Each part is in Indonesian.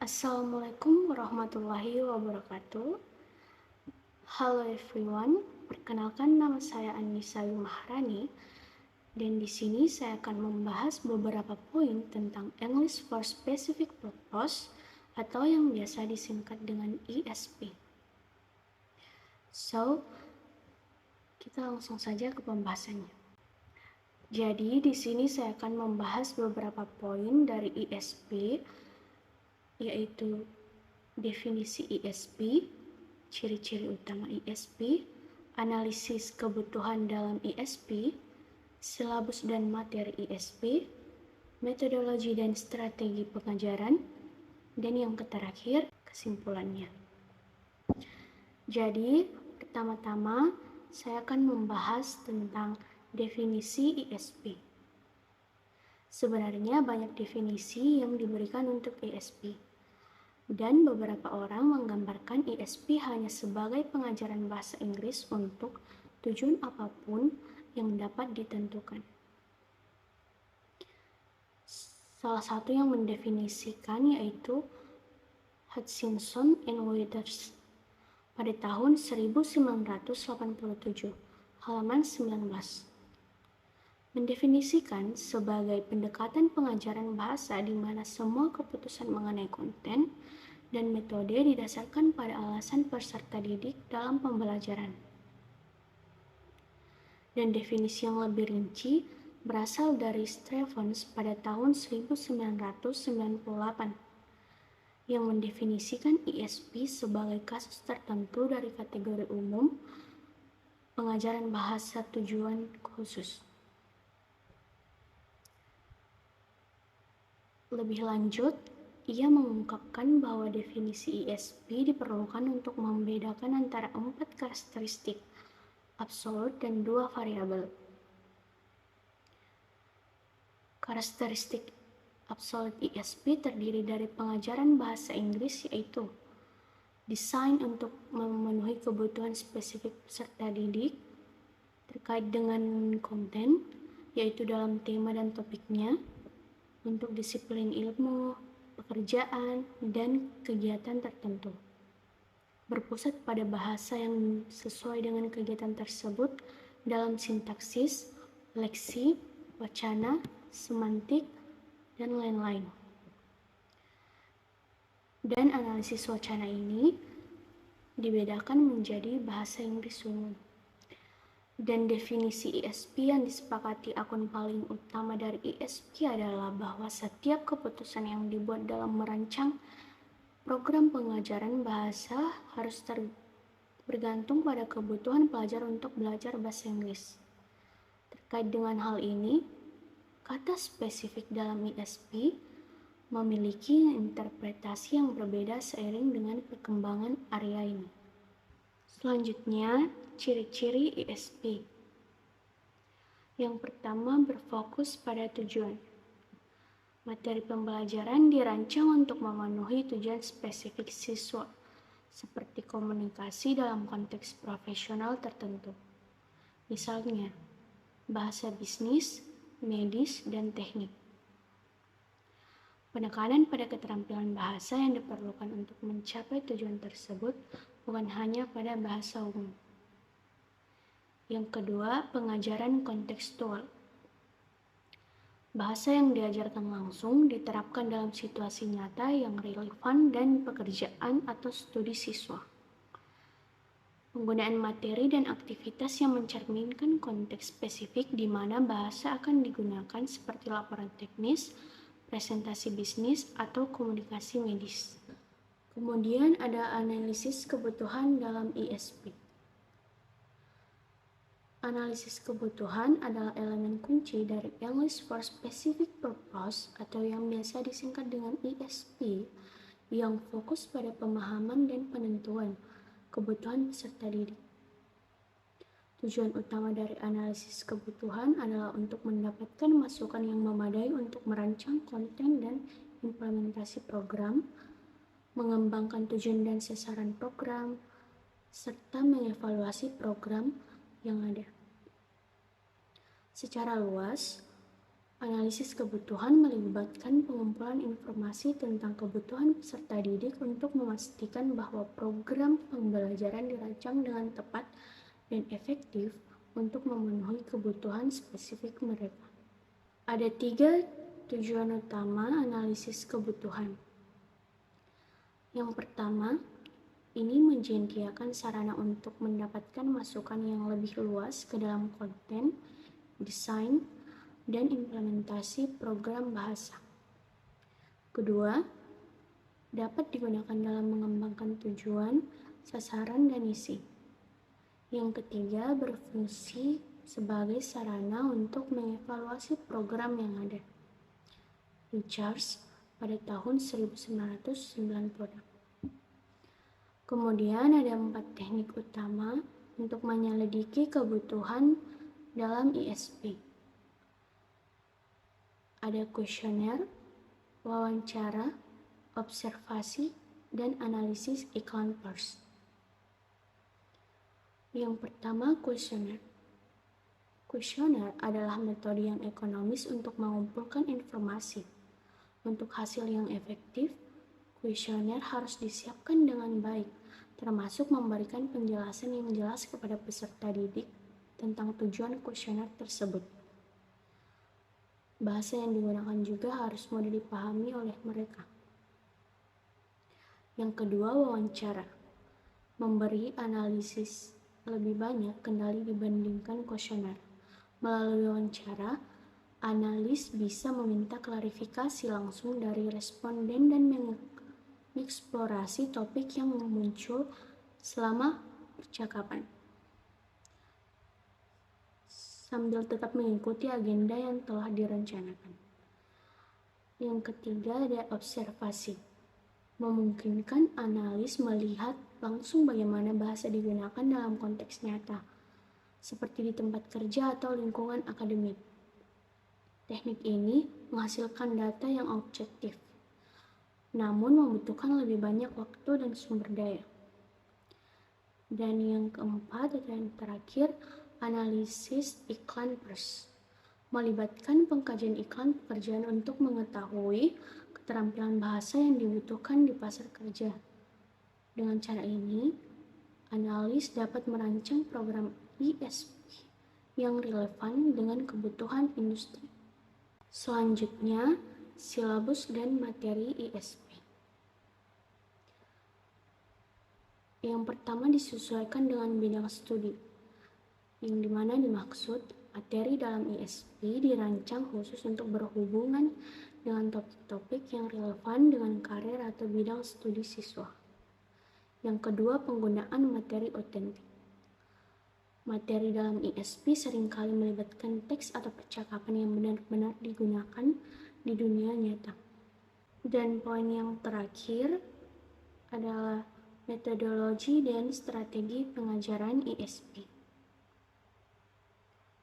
Assalamualaikum warahmatullahi wabarakatuh. Halo everyone, perkenalkan nama saya Anissa Yumahrani dan di sini saya akan membahas beberapa poin tentang English for Specific Purpose atau yang biasa disingkat dengan ESP. So, kita langsung saja ke pembahasannya. Jadi, di sini saya akan membahas beberapa poin dari ESP, yaitu definisi ESP, ciri-ciri utama ESP, analisis kebutuhan dalam ESP, silabus dan materi ESP, metodologi dan strategi pengajaran, dan yang terakhir, kesimpulannya. Jadi, pertama-tama saya akan membahas tentang definisi ESP. Sebenarnya banyak definisi yang diberikan untuk ESP. Dan beberapa orang menggambarkan ESP hanya sebagai pengajaran bahasa Inggris untuk tujuan apapun yang dapat ditentukan. Salah satu yang mendefinisikan yaitu Hutchinson and Withers pada tahun 1987, halaman 19. Mendefinisikan sebagai pendekatan pengajaran bahasa di mana semua keputusan mengenai konten dan metode didasarkan pada alasan peserta didik dalam pembelajaran. Dan definisi yang lebih rinci berasal dari Stephens pada tahun 1998 yang mendefinisikan ESP sebagai kasus tertentu dari kategori umum pengajaran bahasa tujuan khusus. Lebih lanjut, ia mengungkapkan bahwa definisi ESP diperlukan untuk membedakan antara 4 karakteristik absolut dan 2 variabel. Karakteristik absolut ESP terdiri dari pengajaran bahasa Inggris yaitu desain untuk memenuhi kebutuhan spesifik peserta didik terkait dengan konten, yaitu dalam tema dan topiknya, untuk disiplin ilmu, pekerjaan, dan kegiatan tertentu. Berpusat pada bahasa yang sesuai dengan kegiatan tersebut dalam sintaksis, leksi, wacana, semantik, dan lain-lain. Dan analisis wacana ini dibedakan menjadi bahasa Inggris umum. Dan definisi ESP yang disepakati akun paling utama dari ESP adalah bahwa setiap keputusan yang dibuat dalam merancang program pengajaran bahasa harus bergantung pada kebutuhan pelajar untuk belajar bahasa Inggris. Terkait dengan hal ini, kata spesifik dalam ESP memiliki interpretasi yang berbeda seiring dengan perkembangan area ini. Selanjutnya, ciri-ciri ESP. Yang pertama, berfokus pada tujuan. Materi pembelajaran dirancang untuk memenuhi tujuan spesifik siswa, seperti komunikasi dalam konteks profesional tertentu. Misalnya, bahasa bisnis, medis, dan teknik. Penekanan pada keterampilan bahasa yang diperlukan untuk mencapai tujuan tersebut bukan hanya pada bahasa umum. Yang kedua, pengajaran kontekstual. Bahasa yang diajarkan langsung diterapkan dalam situasi nyata yang relevan dan pekerjaan atau studi siswa. Penggunaan materi dan aktivitas yang mencerminkan konteks spesifik di mana bahasa akan digunakan seperti laporan teknis, presentasi bisnis, atau komunikasi medis. Kemudian ada analisis kebutuhan dalam ESP. Analisis kebutuhan adalah elemen kunci dari English for Specific Purpose atau yang biasa disingkat dengan ESP yang fokus pada pemahaman dan penentuan kebutuhan peserta didik. Tujuan utama dari analisis kebutuhan adalah untuk mendapatkan masukan yang memadai untuk merancang konten dan implementasi program, mengembangkan tujuan dan sasaran program, serta mengevaluasi program yang ada. Secara luas, Analisis kebutuhan melibatkan pengumpulan informasi tentang kebutuhan peserta didik untuk memastikan bahwa program pembelajaran dirancang dengan tepat dan efektif untuk memenuhi kebutuhan spesifik mereka. Ada 3 tujuan utama analisis kebutuhan. Yang pertama, ini menyediakan sarana untuk mendapatkan masukan yang lebih luas ke dalam konten, desain, dan implementasi program bahasa. Kedua, dapat digunakan dalam mengembangkan tujuan, sasaran, dan isi. Yang ketiga, berfungsi sebagai sarana untuk mengevaluasi program yang ada. Richards pada tahun 1996. Kemudian ada 4 teknik utama untuk menyelidiki kebutuhan dalam ISP. Ada kuesioner, wawancara, observasi, dan analisis iklan pers. Yang pertama, kuesioner. Kuesioner adalah metode yang ekonomis untuk mengumpulkan informasi. Untuk hasil yang efektif, kuesioner harus disiapkan dengan baik, termasuk memberikan penjelasan yang jelas kepada peserta didik tentang tujuan kuesioner tersebut. Bahasa yang digunakan juga harus mudah dipahami oleh mereka. Yang kedua, wawancara. Memberi analisis lebih banyak kendali dibandingkan kuesioner. Melalui wawancara, analis bisa meminta klarifikasi langsung dari responden dan mengeksplorasi topik yang muncul selama percakapan, sambil tetap mengikuti agenda yang telah direncanakan. Yang ketiga ada observasi. Memungkinkan analis melihat langsung bagaimana bahasa digunakan dalam konteks nyata, seperti di tempat kerja atau lingkungan akademik. Teknik ini menghasilkan data yang objektif, namun membutuhkan lebih banyak waktu dan sumber daya. Dan yang keempat atau yang terakhir, analisis iklan pers. Melibatkan pengkajian iklan pekerjaan untuk mengetahui keterampilan bahasa yang dibutuhkan di pasar kerja. Dengan cara ini, analis dapat merancang program ISP yang relevan dengan kebutuhan industri. Selanjutnya, silabus dan materi ISP. Yang pertama disesuaikan dengan bidang studi, yang dimana dimaksud materi dalam ISP dirancang khusus untuk berhubungan dengan topik-topik yang relevan dengan karir atau bidang studi siswa. Yang kedua, penggunaan materi otentik. Materi dalam ISP seringkali melibatkan teks atau percakapan yang benar-benar digunakan di dunia nyata. Dan poin yang terakhir adalah metodologi dan strategi pengajaran ISP.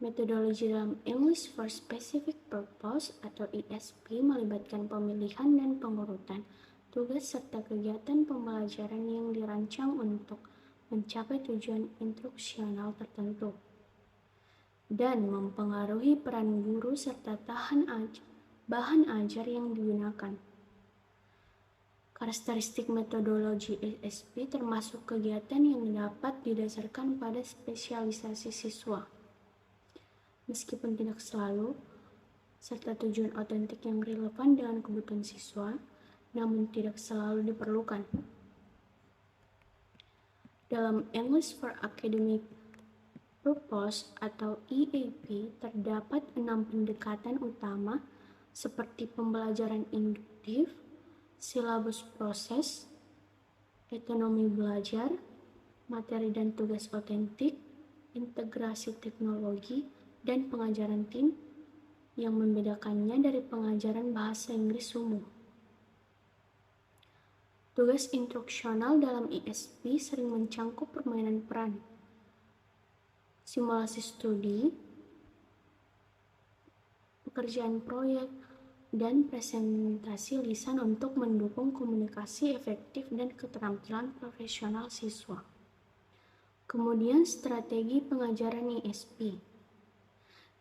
Metodologi dalam English for Specific Purpose atau ISP melibatkan pemilihan dan pengurutan tugas serta kegiatan pembelajaran yang dirancang untuk mencapai tujuan instruksional tertentu dan mempengaruhi peran guru serta bahan ajar yang digunakan. Karakteristik metodologi ISP termasuk kegiatan yang dapat didasarkan pada spesialisasi siswa, meskipun tidak selalu, serta tujuan otentik yang relevan dengan kebutuhan siswa, namun tidak selalu diperlukan. Dalam English for Academic Purpose atau EAP terdapat 6 pendekatan utama seperti pembelajaran induktif, silabus proses, ekonomi belajar, materi dan tugas otentik, integrasi teknologi, dan pengajaran tim yang membedakannya dari pengajaran bahasa Inggris umum. Tugas instruksional dalam ISP sering mencangkup permainan peran, simulasi studi, pekerjaan proyek, dan presentasi lisan untuk mendukung komunikasi efektif dan keterampilan profesional siswa. Kemudian strategi pengajaran ISP,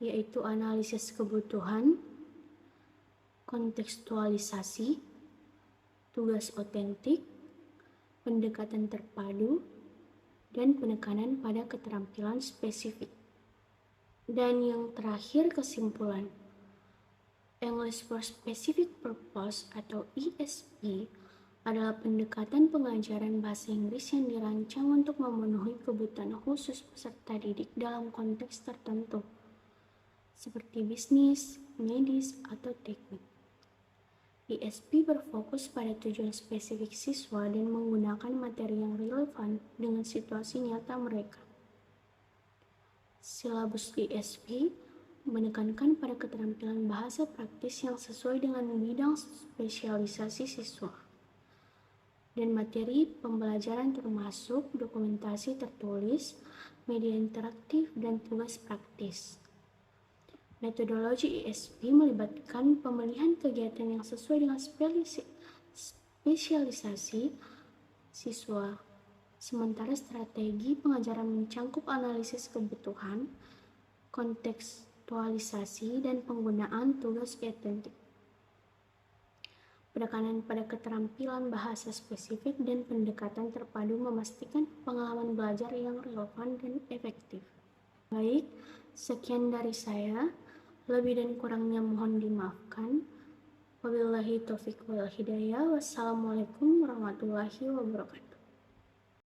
yaitu analisis kebutuhan, kontekstualisasi, tugas otentik, pendekatan terpadu, dan penekanan pada keterampilan spesifik. Dan yang terakhir, kesimpulan. English for Specific Purpose atau ESP adalah pendekatan pengajaran bahasa Inggris yang dirancang untuk memenuhi kebutuhan khusus peserta didik dalam konteks tertentu, seperti bisnis, medis, atau teknik. ESP berfokus pada tujuan spesifik siswa dan menggunakan materi yang relevan dengan situasi nyata mereka. Silabus ESP menekankan pada keterampilan bahasa praktis yang sesuai dengan bidang spesialisasi siswa. Dan materi pembelajaran termasuk dokumentasi tertulis, media interaktif, dan tugas praktis. Metodologi ESP melibatkan pemilihan kegiatan yang sesuai dengan spesialisasi siswa, sementara strategi pengajaran mencangkup analisis kebutuhan, kontekstualisasi, dan penggunaan tugas otentik. Penekanan pada keterampilan bahasa spesifik dan pendekatan terpadu memastikan pengalaman belajar yang relevan dan efektif. Baik, sekian dari saya. Lebih dan kurangnya mohon dimaafkan. Wabillahi taufiq wal hidayah. Wassalamualaikum warahmatullahi wabarakatuh.